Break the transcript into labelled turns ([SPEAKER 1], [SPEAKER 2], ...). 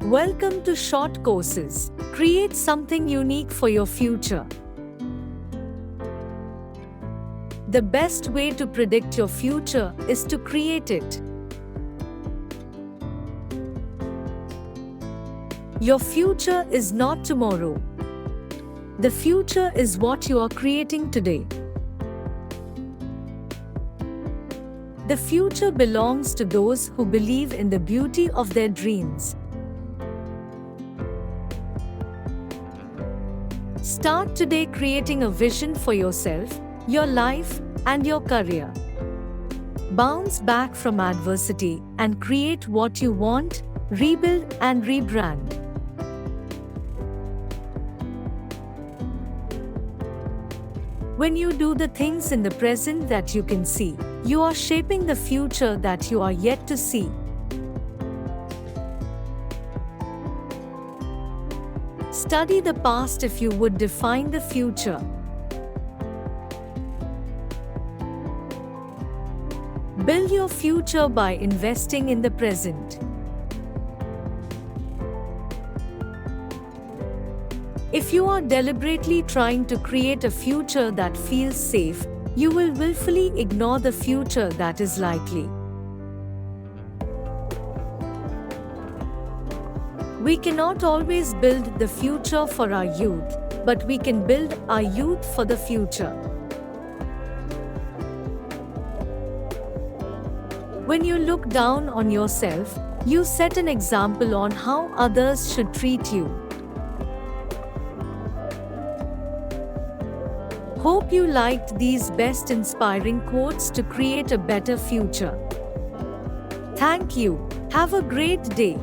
[SPEAKER 1] Welcome to Short Courses. Create something unique for your future. The best way to predict your future is to create it. Your future is not tomorrow. The future is what you are creating today. The future belongs to those who believe in the beauty of their dreams. Start today creating a vision for yourself, your life, and your career. Bounce back from adversity and create what you want, rebuild and rebrand. When you do the things in the present that you can see, you are shaping the future that you are yet to see. Study the past if you would define the future. Build your future by investing in the present. If you are deliberately trying to create a future that feels safe, you will willfully ignore the future that is likely. We cannot always build the future for our youth, but we can build our youth for the future. When you look down on yourself, you set an example on how others should treat you. Hope you liked these best inspiring quotes to create a better future. Thank you. Have a great day.